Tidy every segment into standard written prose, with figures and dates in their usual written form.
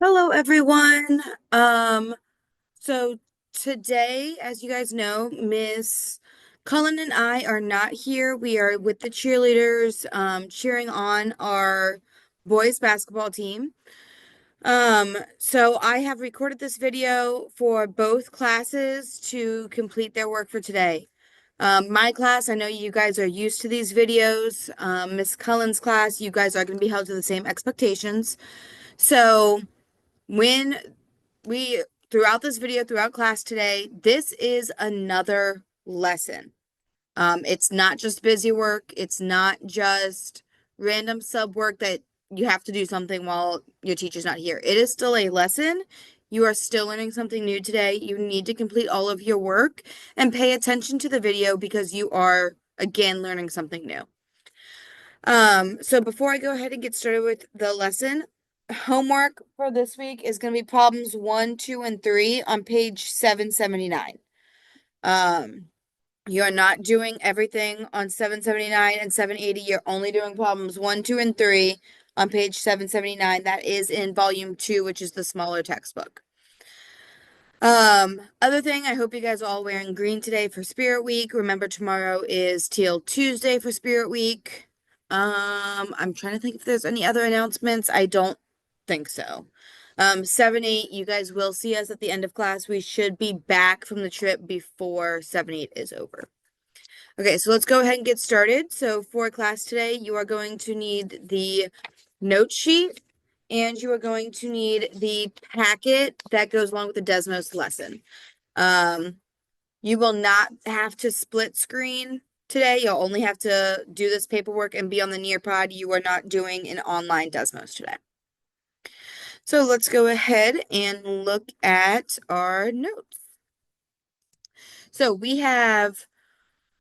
Hello, everyone. So today, as you guys know, Miss Cullen and I are not here. We are with the cheerleaders, cheering on our boys basketball team. So I have recorded this video for both classes to complete their work for today. My class, I know you guys are used to these videos. Miss Cullen's class, you guys are going to be held to the same expectations. So when we throughout this video, throughout class today, this is another lesson. It's not just busy work, it's not just random sub work that you have to do something while your teacher's not here. It is still a lesson. You are still learning something new today. You need to complete all of your work and pay attention to the video because you are again learning something new. So before I go ahead and get started with the lesson, homework for this week is going to be problems 1, 2, and 3 on page 779. Um, you're not doing everything on 779 and 780. You're only doing problems 1, 2, and 3 on page 779. That is in volume 2, which is the smaller textbook. Other thing, I hope you guys are all wearing green today for Spirit Week. Remember, tomorrow is Teal Tuesday for Spirit Week. I'm trying to think if there's any other announcements. I don't think so. 7-8, you guys will see us at the end of class. We should be back from the trip before 7-8 is over. Okay, so let's go ahead and get started. So for class today, you are going to need the note sheet and you are going to need the packet that goes along with the Desmos lesson. You will not have to split screen today. You'll only have to do this paperwork and be on the Nearpod. You are not doing an online Desmos today. So let's go ahead and look at our notes. So we have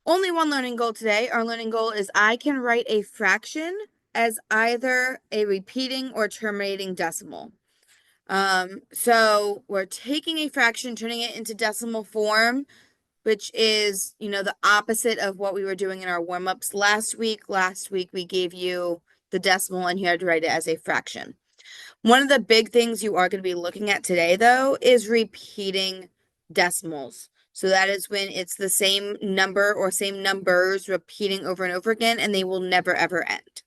only one learning goal today. Our learning goal is I can write a fraction as either a repeating or terminating decimal. So we're taking a fraction, turning it into decimal form, which is, the opposite of what we were doing in our warm-ups last week. Last week, we gave you the decimal and you had to write it as a fraction. One of the big things you are going to be looking at today, though, is repeating decimals. So that is when it's the same number or same numbers repeating over and over again, and they will never, ever end.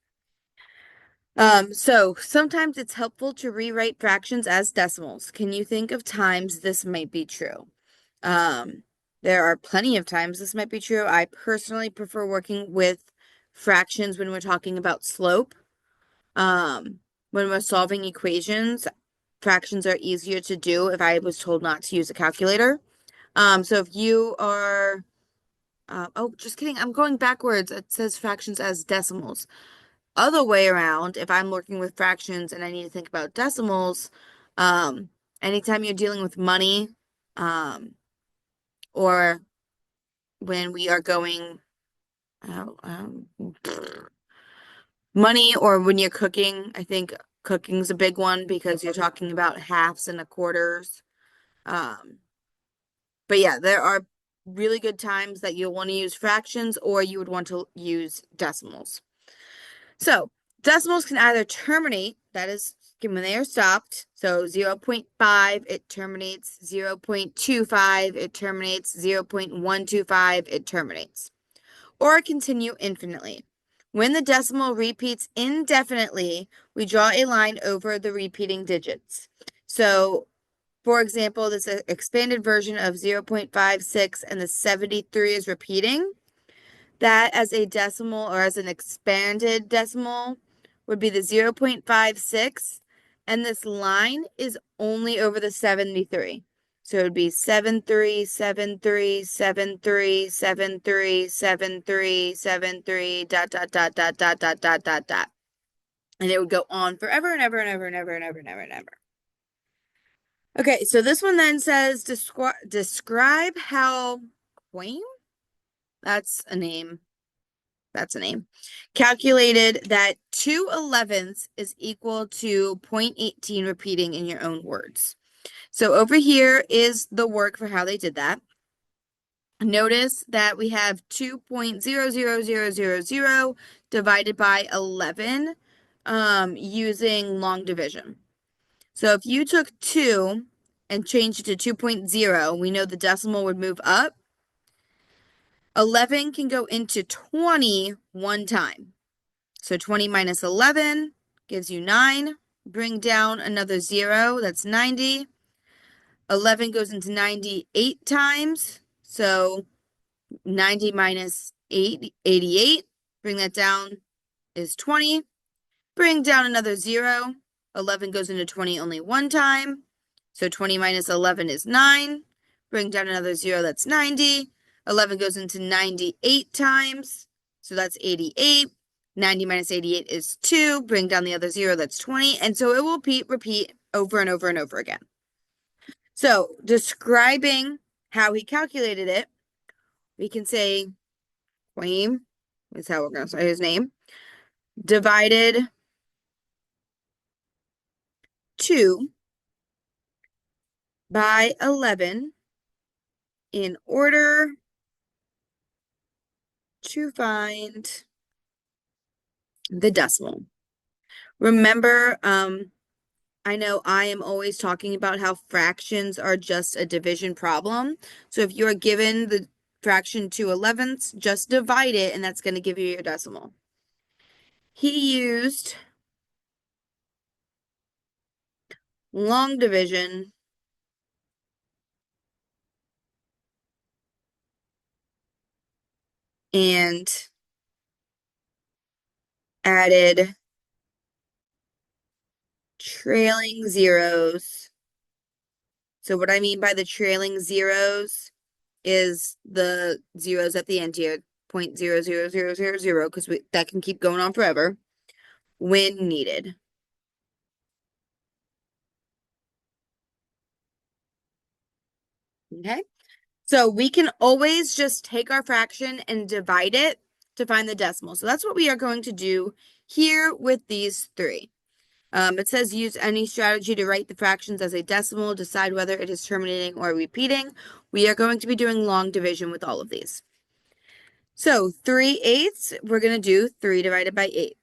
So sometimes it's helpful to rewrite fractions as decimals. Can you think of times this might be true? There are plenty of times this might be true. I personally prefer working with fractions when we're talking about slope. When we're solving equations, fractions are easier to do if I was told not to use a calculator. So if you are, oh, just kidding, I'm going backwards. It says fractions as decimals. Other way around, if I'm working with fractions and I need to think about decimals, anytime you're dealing with money, or when we are going, money, or when you're cooking, I think cooking's a big one because you're talking about halves and a quarters. But yeah, there are really good times that you'll want to use fractions or you would want to use decimals. So decimals can either terminate, that is when they are stopped. So 0.5, it terminates. 0.25, it terminates. 0.125, it terminates. Or continue infinitely. When the decimal repeats indefinitely, we draw a line over the repeating digits. So, for example, this expanded version of 0.56 and the 73 is repeating. That as a decimal or as an expanded decimal would be the 0.56, and this line is only over the 73. So it would be 73, 73, 73, 73, 73, 73, dot, dot, dot, dot, dot, dot, dot, dot, dot. And it would go on forever and ever and ever and ever and ever and ever and ever. Okay, so this one then says describe how Quaim? That's a name. That's a name. Calculated that 2/11 is equal to 0.18 repeating in your own words. So over here is the work for how they did that. Notice that we have 2.00000 divided by 11 using long division. So if you took 2 and changed it to 2.0, we know the decimal would move up. 11 can go into 20 one time. So 20 minus 11 gives you 9. Bring down another 0, that's 90. 11 goes into 90 8 times. So 90 minus 8, 88. Bring that down is 20. Bring down another 0. 11 goes into 20 only one time. So 20 minus 11 is 9. Bring down another 0, that's 90. 11 goes into 98 times. So that's 88. 90 minus 88 is 2. Bring down the other 0, that's 20. And so it will repeat over and over and over again. So describing how he calculated it, we can say Queen, is how we're going to say his name, divided 2 by 11 in order to find the decimal. Remember, I know I am always talking about how fractions are just a division problem. So if you're given the fraction 2/11ths, just divide it and that's going to give you your decimal. He used long division and added trailing zeros. So what I mean by the trailing zeros is the zeros at the end here, 0.00000, because that can keep going on forever when needed. Okay, so we can always just take our fraction and divide it to find the decimal. So that's what we are going to do here with these three. It says use any strategy to write the fractions as a decimal, decide whether it is terminating or repeating. We are going to be doing long division with all of these. So 3/8, we're going to do 3 divided by 8.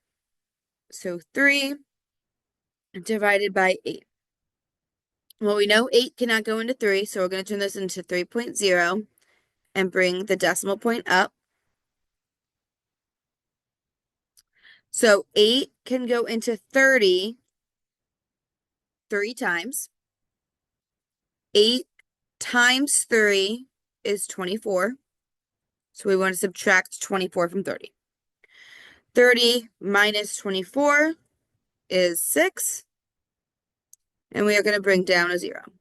So 3 divided by 8. Well, we know 8 cannot go into 3, so we're going to turn this into 3.0 and bring the decimal point up. So 8 can go into 30 3 times. 8 times 3 is 24. So we want to subtract 24 from 30. 30 minus 24 is 6. And we are going to bring down a 0.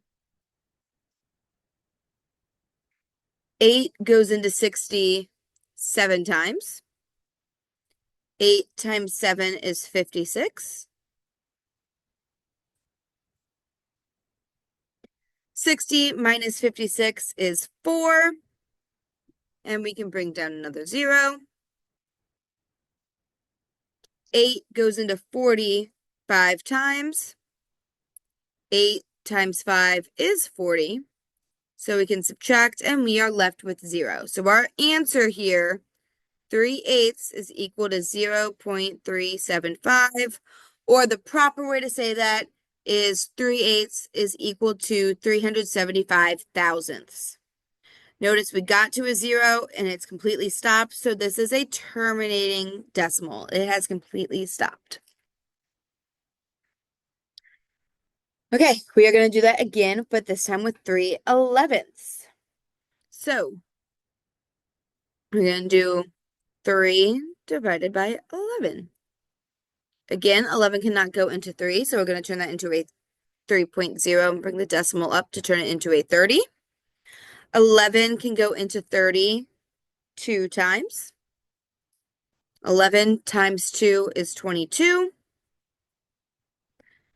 8 goes into 60 7 times. 8 times 7 is 56. 60 minus 56 is 4. And we can bring down another 0. 8 goes into 40 5 times. 8 times 5 is 40. So we can subtract and we are left with 0. So our answer here, 3/8 is equal to 0.375, or the proper way to say that is 3/8 is equal to 375 thousandths. Notice we got to a 0 and it's completely stopped. So this is a terminating decimal. It has completely stopped. Okay, we are going to do that again, but this time with 3/11ths. So we're going to do 3 divided by 11. Again, 11 cannot go into 3, so we're going to turn that into a 3.0 and bring the decimal up to turn it into a 30. 11 can go into 30 2 times. 11 times 2 is 22.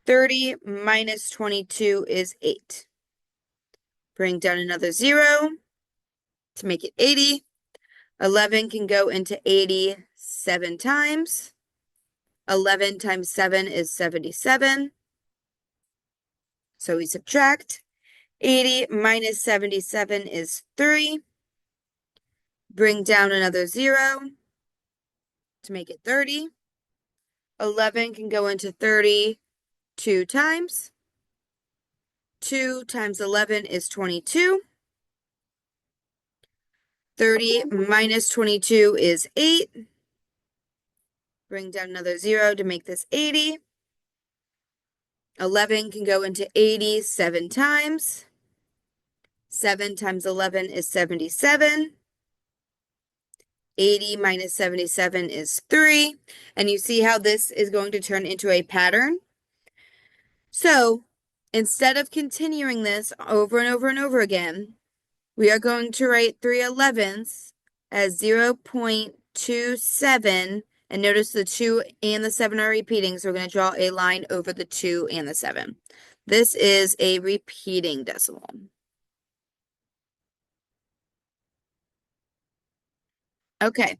30 minus 22 is 8. Bring down another 0 to make it 80. 11 can go into 80 7 times. 11 times 7 is 77. So we subtract. 80 minus 77 is 3. Bring down another 0 to make it 30. 11 can go into 30 2 times. 2 times 11 is 22. 30 minus 22 is 8. Bring down another 0 to make this 80. 11 can go into 80 7 times. 7 times 11 is 77. 80 minus 77 is 3. And you see how this is going to turn into a pattern? So instead of continuing this over and over and over again, we are going to write 3/11ths as 0.27. And notice the 2 and the 7 are repeating, so we're going to draw a line over the 2 and the 7. This is a repeating decimal. Okay,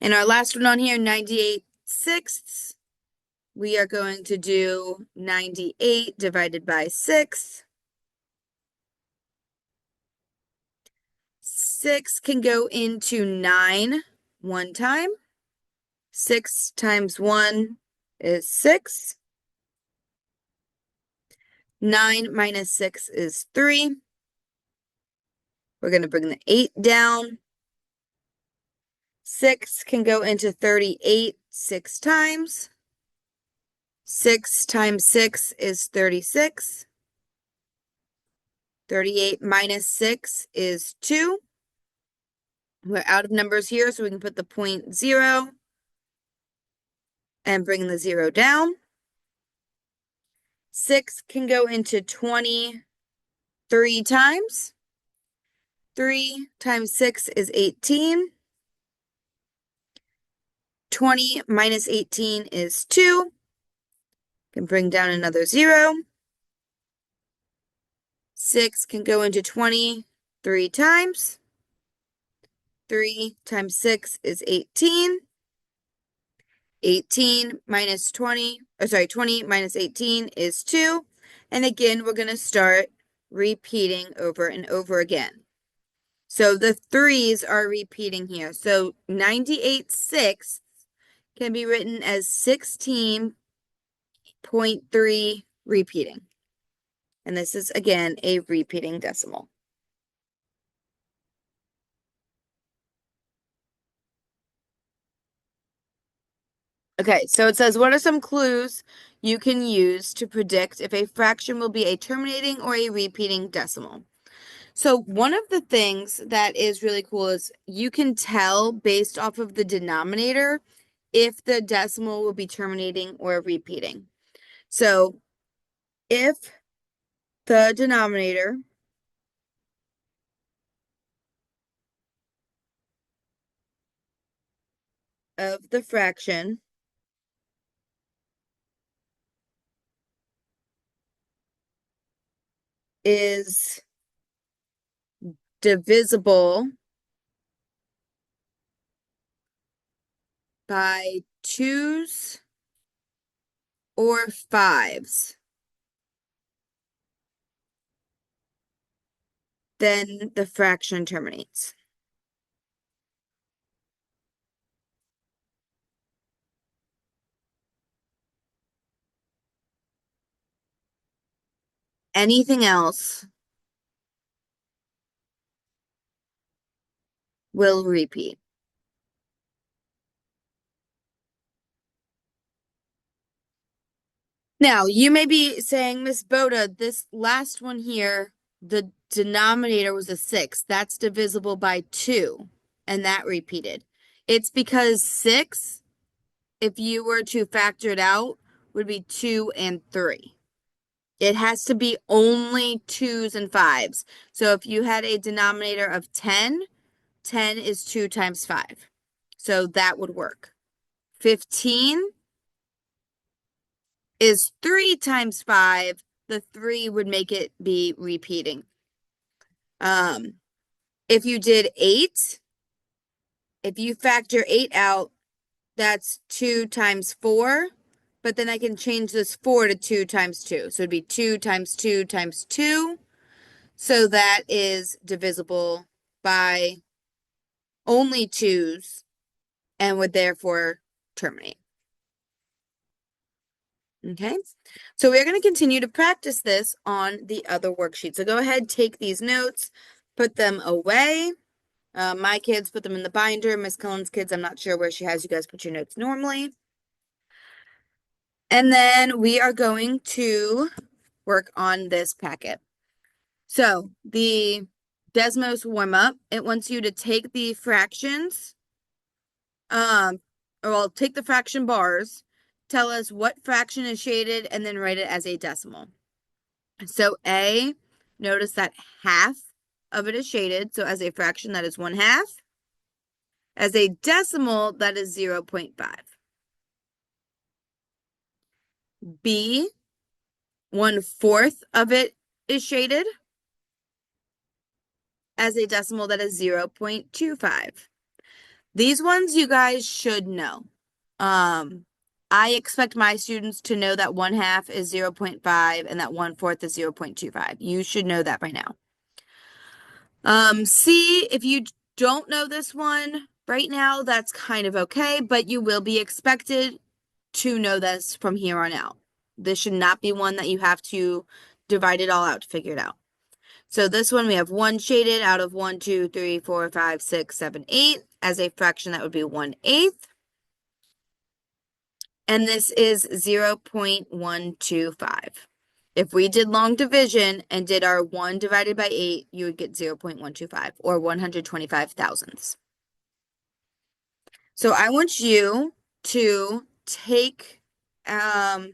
and our last one on here, 98/6. We are going to do 98 divided by 6. 6 can go into 9 one time. 6 times 1 is 6. 9 minus 6 is 3. We're going to bring the 8 down. 6 can go into 38 6 times. 6 times 6 is 36. 38 minus 6 is 2. We're out of numbers here, so we can put the 0 and bring the 0 down. 6 can go into 23 times. 3 times 6 is 18. 20 minus 18 is 2. Can bring down another 0. 6 can go into 23 times. 3 times 6 is 18. 18 minus 20 minus 18 is 2. And again, we're going to start repeating over and over again. So the 3's are repeating here. So 98/6 can be written as 16.3 repeating. And this is, again, a repeating decimal. Okay, so it says, what are some clues you can use to predict if a fraction will be a terminating or a repeating decimal? So one of the things that is really cool is you can tell based off of the denominator if the decimal will be terminating or repeating. So if the denominator of the fraction is divisible by 2's or 5's, then the fraction terminates. Anything else will repeat. Now, you may be saying, Miss Boda, this last one here, the denominator was a 6. That's divisible by 2, and that repeated. It's because 6, if you were to factor it out, would be 2 and 3. It has to be only 2's and 5's. So if you had a denominator of 10, 10 is 2 times 5. So that would work. 15 is 3 times 5. The 3 would make it be repeating. If you did 8, if you factor 8 out, that's 2 times 4. But then I can change this 4 to 2 times 2. So it'd be 2 times 2 times 2. So that is divisible by only 2's and would therefore terminate. Okay, so we're going to continue to practice this on the other worksheet. So go ahead, take these notes, put them away. My kids put them in the binder. Miss Cullen's kids, I'm not sure where she has you guys put your notes normally. And then we are going to work on this packet. So the Desmos warm-up, it wants you to take the fractions, take the fraction bars, tell us what fraction is shaded, and then write it as a decimal. So A, notice that half of it is shaded. So as a fraction, that is 1/2. As a decimal, that is 0.5. B, 1/4 of it is shaded. As a decimal, that is 0.25. These ones you guys should know. I expect my students to know that 1/2 is 0.5 and that 1/4 is 0.25. You should know that by now. C, if you don't know this one right now, that's kind of okay, but you will be expected to know this from here on out. This should not be one that you have to divide it all out to figure it out. So this one, we have 1 shaded out of 1, 2, 3, 4, 5, 6, 7, 8. As a fraction, that would be 1/8. And this is 0.125. If we did long division and did our 1 divided by 8, you would get 0.125 or 125 thousandths. So I want you to take, there's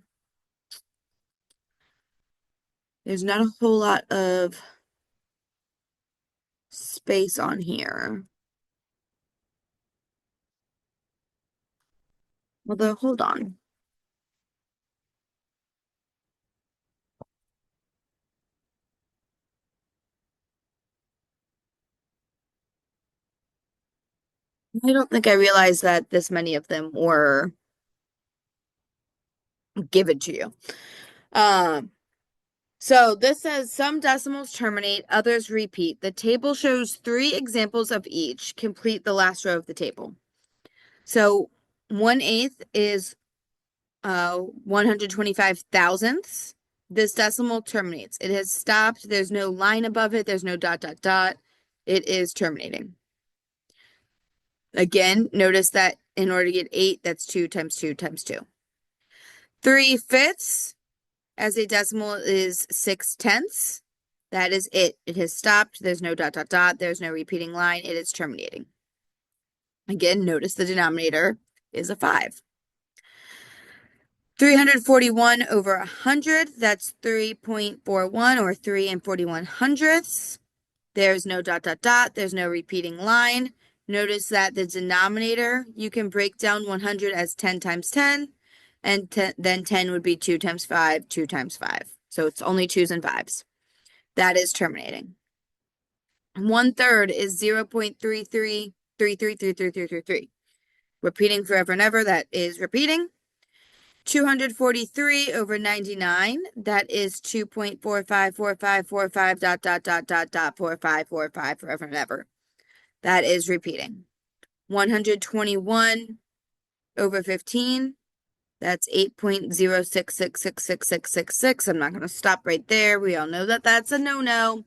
not a whole lot of space on here. Although, hold on. I don't think I realized that this many of them were given to you. So this says some decimals terminate, others repeat. The table shows 3 examples of each. Complete the last row of the table. So 1/8 is 125 thousandths. This decimal terminates. It has stopped. There's no line above it. There's no dot, dot, dot. It is terminating. Again, notice that in order to get 8, that's 2 times 2 times 2. 3/5 as a decimal is 6/10. That is it. It has stopped. There's no dot, dot, dot. There's no repeating line. It is terminating. Again, notice the denominator is a 5. 341 over 100, that's 3.41 or 3 41 hundredths. There's no dot, dot, dot. There's no repeating line. Notice that the denominator, you can break down 100 as 10 times 10, and then 10 would be 2 times 5, 2 times 5. So it's only 2s and 5s. That is terminating. 1/3 is 0.33333333. Repeating forever and ever, that is repeating. 243 over 99, that is 2.454545 dot, dot, dot, dot, dot, 4545 forever and ever. That is repeating. 121 over 15, that's 8.06666666. I'm not going to stop right there. We all know that that's a no-no.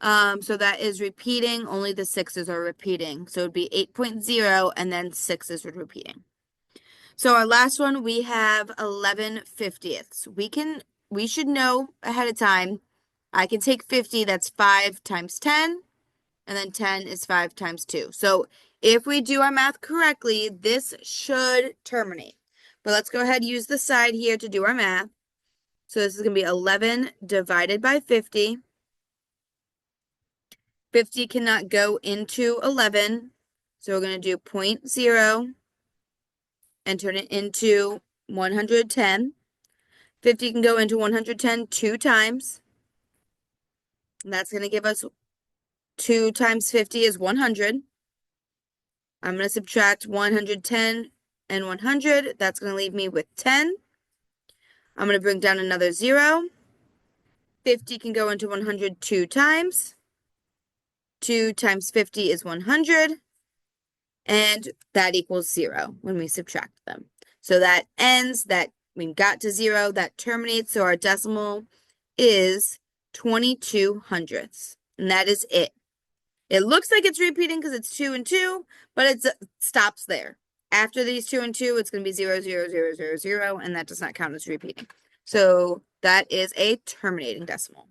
So that is repeating. Only the 6s are repeating. So it would be 8.0 and then 6s are repeating. So our last one, we have 11/50ths. We should know ahead of time. I can take 50, that's 5 times 10, and then 10 is 5 times 2. So if we do our math correctly, this should terminate. But let's go ahead and use the side here to do our math. So this is going to be 11 divided by 50. 50 cannot go into 11, so we're going to do 0.0 and turn it into 110. 50 can go into 110 2 times. And that's going to give us 2 times 50 is 100. I'm going to subtract 110 and 100. That's going to leave me with 10. I'm going to bring down another 0. 50 can go into 100 2 times. 2 times 50 is 100. And that equals 0 when we subtract them. So that ends that we got to 0, that terminates, so our decimal is 22 hundredths, and that is it. It looks like it's repeating because it's 2 and 2, but it stops there. After these 2 and 2, it's going to be 0, 0, 0, 0, 0, and that does not count as repeating. So that is a terminating decimal.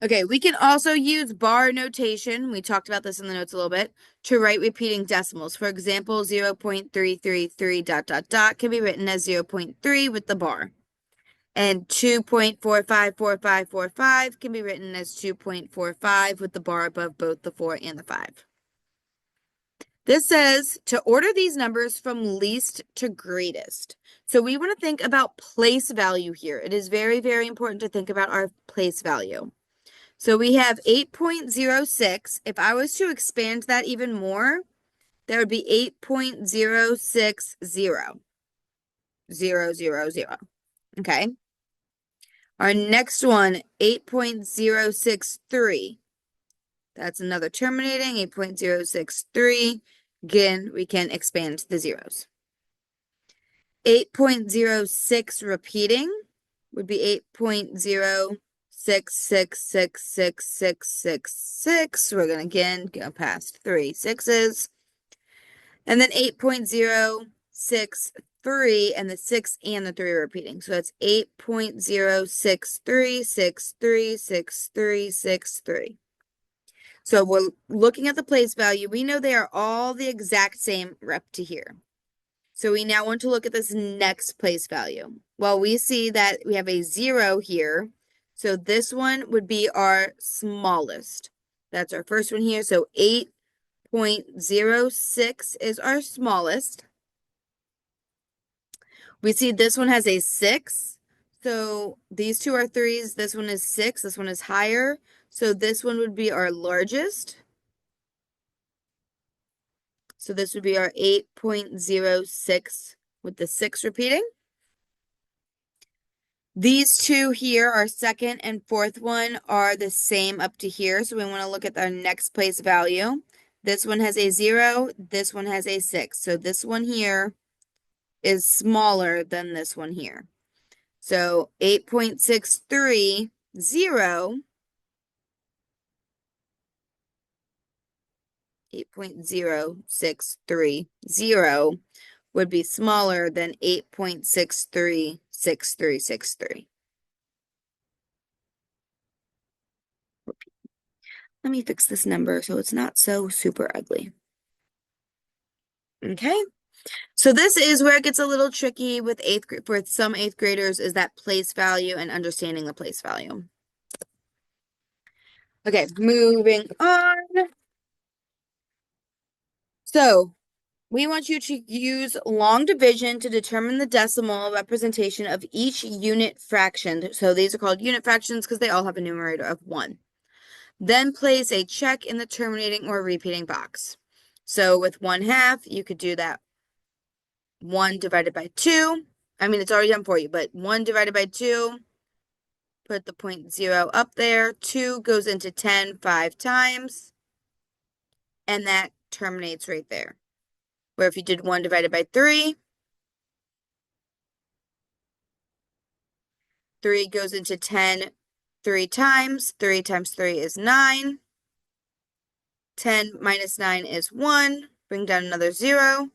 Okay, we can also use bar notation. We talked about this in the notes a little bit to write repeating decimals. For example, 0.333 dot dot dot can be written as 0.3 with the bar. And 2.454545 can be written as 2.45 with the bar above both the 4 and the 5. This says to order these numbers from least to greatest. So we want to think about place value here. It is very, very important to think about our place value. So we have 8.06. If I was to expand that even more, that would be 8.060. 000. Okay. Our next one, 8.063. That's another terminating, 8.063. Again, we can expand the zeros. 8.06 repeating would be 8.06666666. We're going to again go past 3 6s. And then 8.063, and the 6 and the 3 are repeating. So it's 8.063636363. So we're looking at the place value. We know they are all the exact same up to here. So we now want to look at this next place value. Well, we see that we have a 0 here. So this one would be our smallest. That's our first one here. So 8.06 is our smallest. We see this one has a 6. So these two are 3s. This one is 6. This one is higher. So this one would be our largest. So this would be our 8.06 with the 6 repeating. These two here, our second and fourth one, are the same up to here. So we want to look at our next place value. This one has a 0. This one has a 6. So this one here is smaller than this one here. So 8.630 8.0630 would be smaller than 8.636363. Let me fix this number so it's not so super ugly. Okay. So this is where it gets a little tricky with for some 8th graders, is that place value and understanding the place value. Okay, moving on. So we want you to use long division to determine the decimal representation of each unit fraction. So these are called unit fractions because they all have a numerator of 1. Then place a check in the terminating or repeating box. So with 1/2, you could do that 1 divided by 2. I mean, it's already done for you, but 1 divided by 2, put the 0.0 up there. 2 goes into 10 5 times, and that terminates right there. Where if you did 1 divided by 3, 3 goes into 10 3 times. 3 times 3 is 9. 10 minus 9 is 1. Bring down another 0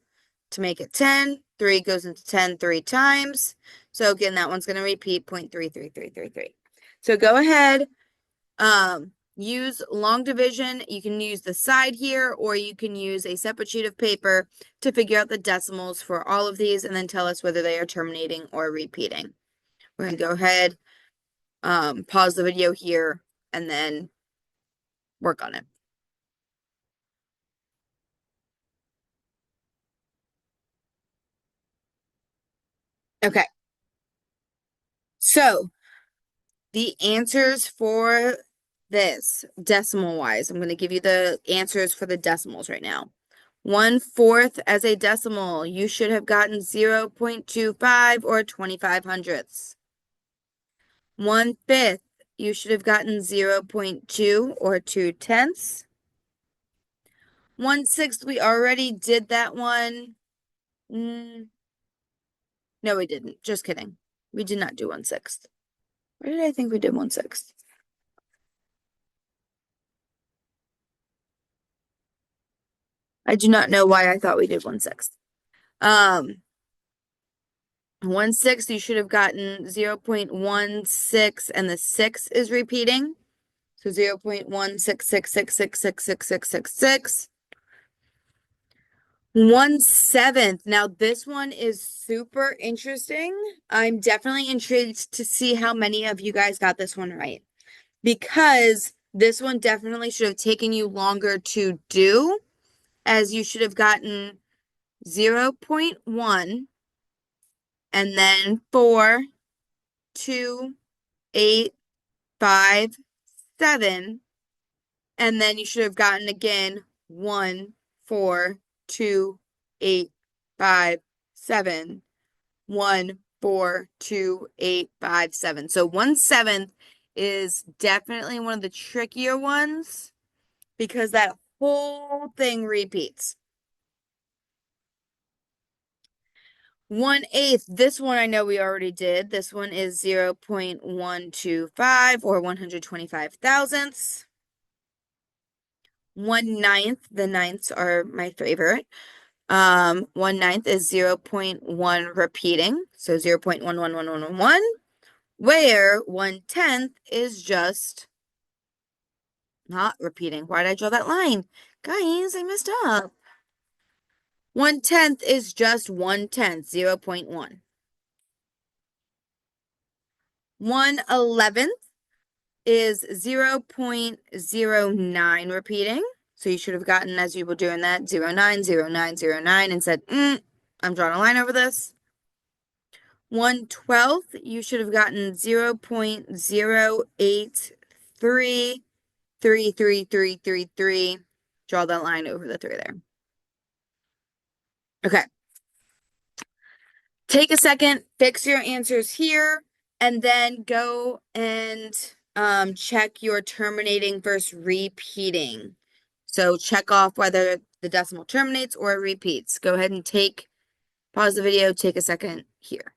to make it 10. 3 goes into 10 3 times. So again, that one's going to repeat 0.33333. So go ahead, use long division. You can use the side here, or you can use a separate sheet of paper to figure out the decimals for all of these and then tell us whether they are terminating or repeating. We're going to go ahead, pause the video here, and then work on it. Okay. So the answers for this decimal wise, I'm going to give you the answers for the decimals right now. 1/4 as a decimal, you should have gotten 0.25 or 25 hundredths. 1/5, you should have gotten 0.2 or 2 tenths. 1/6, we already did that one. No, we didn't. Just kidding. We did not do 1/6. Where did I think we did 1/6? I do not know why I thought we did 1/6. 1/6, you should have gotten 0.16, and the 6 is repeating. So 0.16666666666. 1/7. Now this one is super interesting. I'm definitely intrigued to see how many of you guys got this one right, because this one definitely should have taken you longer to do, as you should have gotten 0.1 and then 4, 2, 8, 5, 7, and then you should have gotten again 1, 4, 2, 8, 5, 7, 1, 4, 2, 8, 5, 7. So 1/7 is definitely one of the trickier ones because that whole thing repeats. 1/8, this one I know we already did. This one is 0.125 or 125 thousandths. 1/9, the ninths are my favorite. 1/9 is 0.1 repeating, so 0.11111, where 1/10 is just not repeating. Why did I draw that line? Guys, I messed up. 1/10 is just 1/10, 0.1. 1/11 is 0.09 repeating. So you should have gotten, as you were doing that, 09, 09, 09, and said, I'm drawing a line over this. 1/12, you should have gotten 0.0833333. Draw that line over the 3 there. Okay. Take a second, fix your answers here, and then go and check your terminating versus repeating. So check off whether the decimal terminates or it repeats. Go ahead and pause the video, take a second here.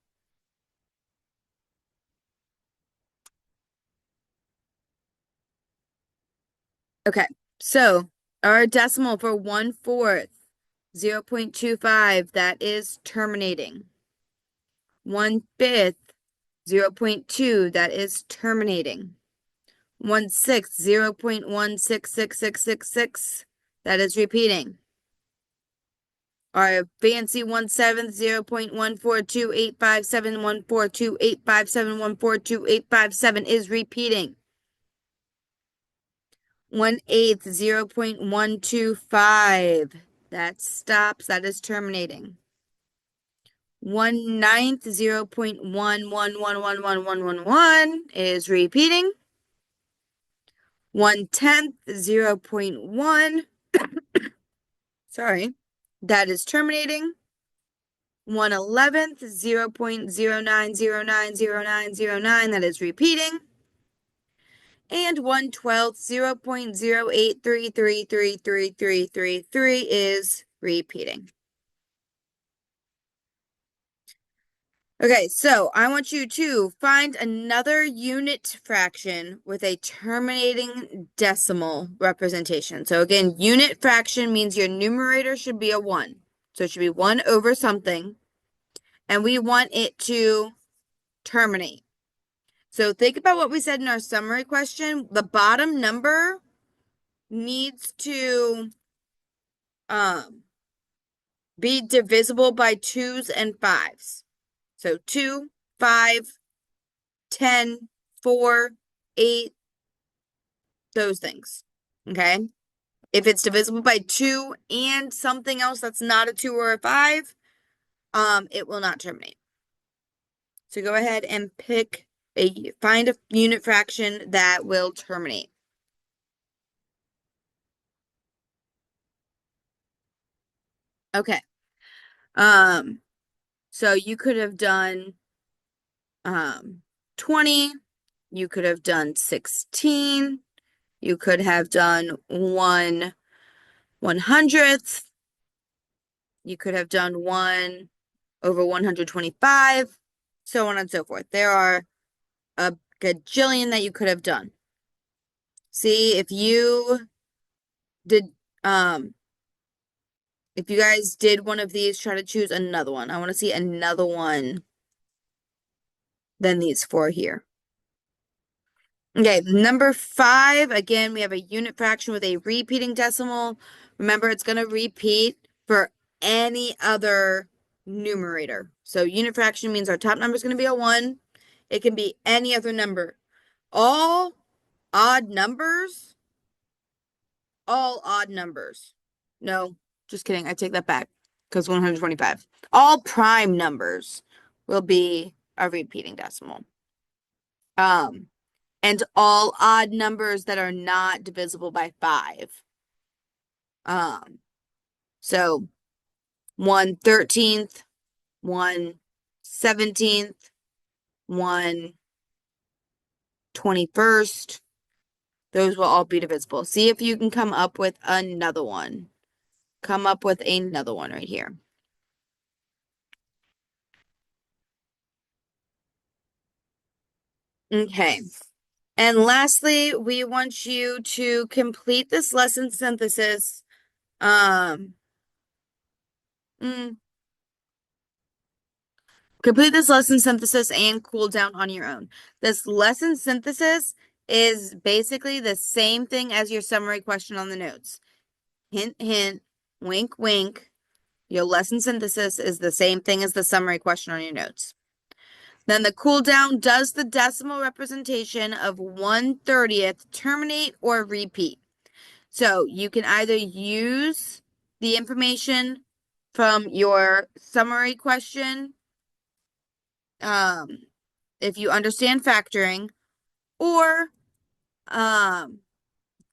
Okay, so our decimal for 1/4, 0.25, that is terminating. 1/5, 0.2, that is terminating. 1/6, 0.166666, that is repeating. Our fancy 1/7, 0.1428571428571428557 is repeating. 1/8, 0.125, that stops, that is terminating. 1/9, 0.1111111 is repeating. 1/10, 0.1, sorry, that is terminating. 1/11, 0.09090909, that is repeating. And 1/12, 0.083333333 is repeating. Okay, so I want you to find another unit fraction with a terminating decimal representation. So again, unit fraction means your numerator should be a 1. So it should be 1 over something. And we want it to terminate. So think about what we said in our summary question. The bottom number needs to be divisible by 2s and 5s. So 2, 5, 10, 4, 8, those things. Okay? If it's divisible by 2 and something else that's not a 2 or a 5, it will not terminate. So go ahead and find a unit fraction that will terminate. Okay. So you could have done 20, you could have done 16, you could have done 1/100th, you could have done 1 over 125, so on and so forth. There are a gajillion that you could have done. See, if you did, if you guys did one of these, try to choose another one. I want to see another one than these four here. Okay, number 5, again, we have a unit fraction with a repeating decimal. Remember, it's going to repeat for any other numerator. So unit fraction means our top number is going to be a 1. It can be any other number. All odd numbers, No, just kidding. I take that back because 125. All prime numbers will be a repeating decimal. And all odd numbers that are not divisible by 5. So 1/13, 1/17, 1/21. Those will all be divisible. See if you can come up with another one. Come up with another one right here. Okay. And lastly, we want you to complete this lesson synthesis. Complete this lesson synthesis and cool down on your own. This lesson synthesis is basically the same thing as your summary question on the notes. Hint, hint, wink, wink. Your lesson synthesis is the same thing as the summary question on your notes. Then the cool down, does the decimal representation of 1/30 terminate or repeat? So you can either use the information from your summary question, if you understand factoring, or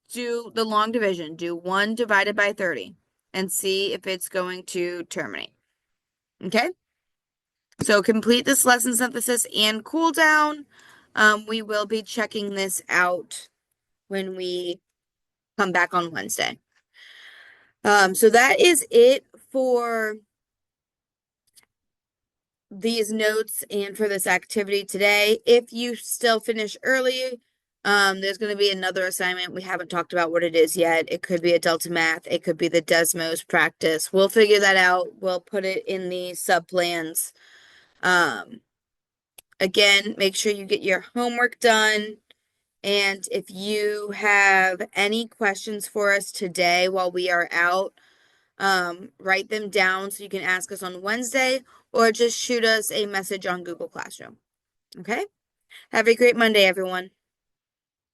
do the long division. Do 1 divided by 30 and see if it's going to terminate. Okay? So complete this lesson synthesis and cool down. We will be checking this out when we come back on Wednesday. So that is it for these notes and for this activity today. If you still finish early, there's going to be another assignment. We haven't talked about what it is yet. It could be a Delta Math. It could be the Desmos practice. We'll figure that out. We'll put it in the sub plans. Again, make sure you get your homework done. And if you have any questions for us today while we are out, write them down so you can ask us on Wednesday, or just shoot us a message on Google Classroom. Okay? Have a great Monday, everyone.